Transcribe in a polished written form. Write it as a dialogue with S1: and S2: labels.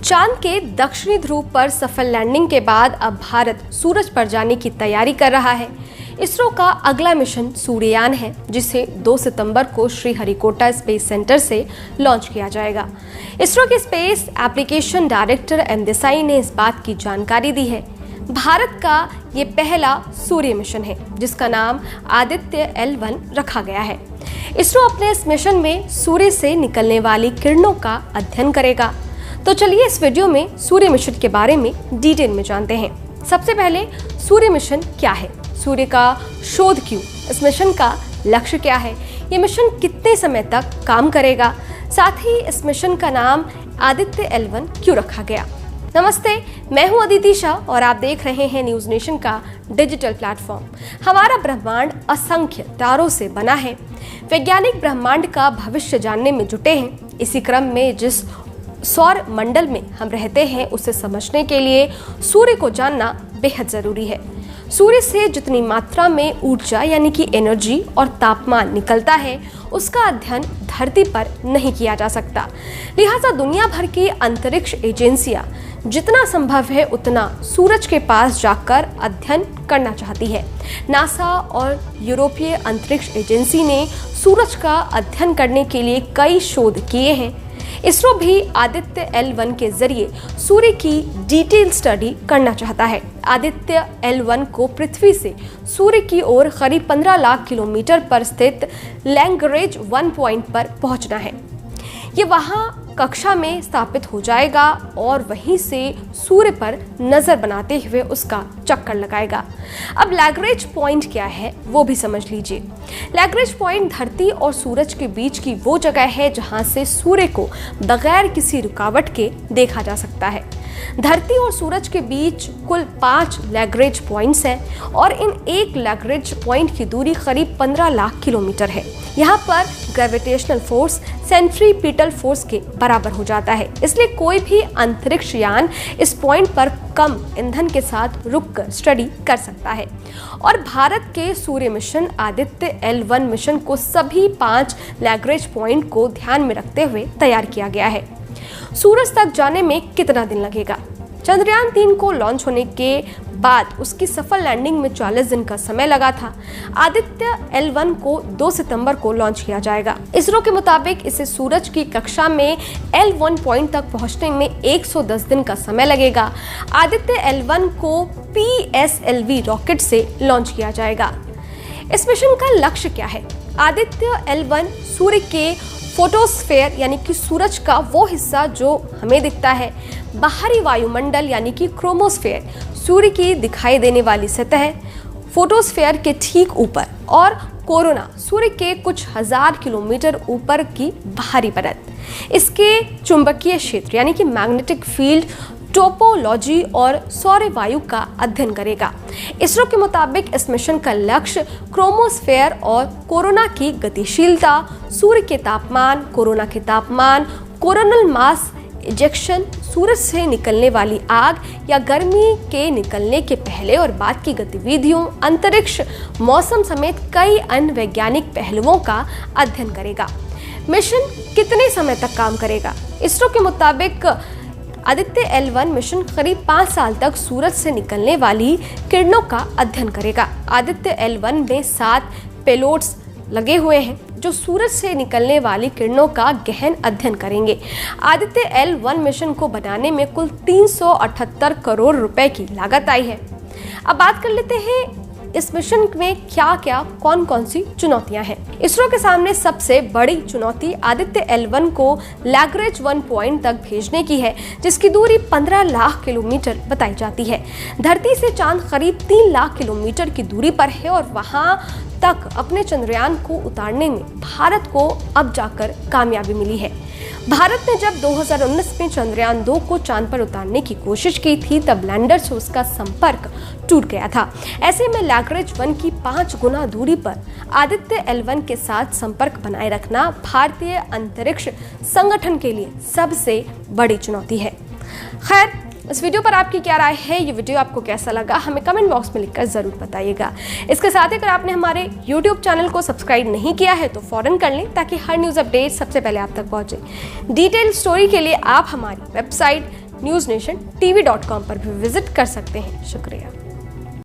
S1: चांद के दक्षिणी ध्रुव पर सफल लैंडिंग के बाद अब भारत सूरज पर जाने की तैयारी कर रहा है। इसरो का अगला मिशन सूर्ययान है, जिसे 2 सितंबर को श्रीहरिकोटा स्पेस सेंटर से लॉन्च किया जाएगा। इसरो के space application director M Desai ने इस बात की जानकारी दी है। भारत का ये पहला सूर्य मिशन है, जिसका नाम आदित्य L1 रखा गया है। इसरो अपने इस मिशन में सूर्य से निकलने वाली किरणों का अध्ययन करेगा। तो चलिए इस वीडियो में सूर्य मिशन के बारे में डिटेल में जानते हैं। सबसे पहले सूर्य मिशन क्या है, सूर्य का शोध क्यों, इस मिशन का लक्ष्य क्या है, ये मिशन कितने समय तक काम करेगा, साथ ही इस मिशन का नाम आदित्य L1 क्यों रखा गया। नमस्ते, मैं हूं अदिति शाह और आप देख रहे हैं न्यूज नेशन का डिजिटल प्लेटफॉर्म। हमारा ब्रह्मांड असंख्य तारों से बना है। वैज्ञानिक ब्रह्मांड का भविष्य जानने में जुटे हैं। इसी क्रम में जिस सौर मंडल में हम रहते हैं, उसे समझने के लिए सूर्य को जानना बेहद जरूरी है। सूर्य से जितनी मात्रा में ऊर्जा यानी कि एनर्जी और तापमान निकलता है, उसका अध्ययन धरती पर नहीं किया जा सकता। लिहाजा दुनिया भर की अंतरिक्ष एजेंसियां जितना संभव है उतना सूरज के पास जाकर अध्ययन करना चाहती है। नासा और यूरोपीय अंतरिक्ष एजेंसी ने सूरज का अध्ययन करने के लिए कई शोध किए हैं। इसरो भी आदित्य L1 के जरिए सूर्य की डिटेल स्टडी करना चाहता है। आदित्य L1 को पृथ्वी से सूर्य की ओर करीब 15 लाख किलोमीटर पर स्थित लैग्रेंज 1 पॉइंट पर पहुंचना है। ये वहां कक्षा में स्थापित हो जाएगा और वहीं से सूर्य पर नजर बनाते हुए उसका चक्कर लगाएगा। अब लैग्रेंज पॉइंट क्या है वो भी समझ लीजिए। लैग्रेंज पॉइंट धरती और सूरज के बीच की वो जगह है जहां से सूर्य को बगैर किसी रुकावट के देखा जा सकता है। धरती और सूरज के बीच कुल 5 लैग्रेंज पॉइंट्स हैं और इन एक लैग्रेंज पॉइंट की दूरी करीब 15 लाख किलोमीटर है। यहाँ पर ग्रेविटेशनल फोर्स सेंट्रीपिटल फोर्स के बराबर हो जाता है, इसलिए कोई भी अंतरिक्ष यान इस पॉइंट पर कम ईंधन के साथ रुककर स्टडी कर सकता है। और भारत के सूर्य मिशन आदित्य L1 मिशन को सभी 5 लैग्रेंज पॉइंट को ध्यान में रखते हुए तैयार किया गया है। सूरज तक जाने में कितना दिन लगेगा? चंद्रयान 3 को लॉन्च होने के बाद उसकी सफल लैंडिंग में 40 दिन का समय लगा था। आदित्य L1 को 2 सितंबर को लॉन्च किया जाएगा। इसरो के मुताबिक इसे सूरज की कक्षा में L1 पॉइंट तक पहुंचने में 110 दिन का समय लगेगा। आदित्य L1 को PSLV रॉकेट से लॉन्च किया जाएगा। इस मिशन का लक्ष्य क्या है? आदित्य L1 सूर्य के फोटोस्फेयर यानी कि सूरज का वो हिस्सा जो हमें दिखता है, बाहरी वायुमंडल यानी कि क्रोमोस्फेयर, सूर्य की दिखाई देने वाली सतह, फोटोस्फेयर के ठीक ऊपर, और कोरोना, सूर्य के कुछ हजार किलोमीटर ऊपर की बाहरी परत, इसके चुंबकीय क्षेत्र यानी कि मैग्नेटिक फील्ड, टोपोलॉजी और सौर वायु का अध्ययन करेगा। इसरो के मुताबिक इस मिशन का लक्ष्य क्रोमोस्फेयर और कोरोना की गतिशीलता, सूर्य के तापमान, कोरोना के तापमान, कोरोनल मास इजेक्शन, सूरज से निकलने वाली आग या गर्मी के निकलने के पहले और बाद की गतिविधियों, अंतरिक्ष, मौसम समेत कई अन्य वैज्ञानिक पहलुओं का अध्ययन करेगा। मिशन कितने समय तक काम करेगा? इसरो के मुताबिक आदित्य L1 मिशन करीब 5 साल तक सूरज से निकलने वाली किरणों का अध्ययन करेगा। आदित्य L1 में 7 पेलोड्स लगे हुए हैं जो सूरज से निकलने वाली किरणों का गहन अध्ययन करेंगे। आदित्य L1 मिशन को बनाने में कुल 378 करोड़ रुपए की लागत आई है। अब बात कर लेते हैं इस मिशन में क्या क्या कौन कौन सी चुनौतियां हैं। इसरो के सामने सबसे बड़ी चुनौती आदित्य L1 को लैग्रेंज 1 पॉइंट तक भेजने की है, जिसकी दूरी 15 लाख किलोमीटर बताई जाती है। धरती से चांद करीब 3 लाख किलोमीटर की दूरी पर है और वहां तक अपने चंद्रयान को उतारने में भारत को अब जाकर कामयाबी मिली है। भारत ने जब 2019 में चंद्रयान 2 को चांद पर उतारने की कोशिश की थी, तब लैंडर से उसका संपर्क टूट गया था। ऐसे में लैग्रेंज 1 की 5 गुना दूरी पर आदित्य L1 के साथ संपर्क बनाए रखना भारतीय अंतरिक्ष संगठन के लिए सबसे बड़ी चुनौती है। खैर, इस वीडियो पर आपकी क्या राय है? ये वीडियो आपको कैसा लगा हमें कमेंट बॉक्स में लिखकर जरूर बताइएगा। इसके साथ ही अगर आपने हमारे YouTube चैनल को सब्सक्राइब नहीं किया है तो फौरन कर लें ताकि हर न्यूज़ अपडेट सबसे पहले आप तक पहुंचे। डिटेल स्टोरी के लिए आप हमारी वेबसाइट newsnationtv.com पर भी विजिट कर सकते हैं। शुक्रिया।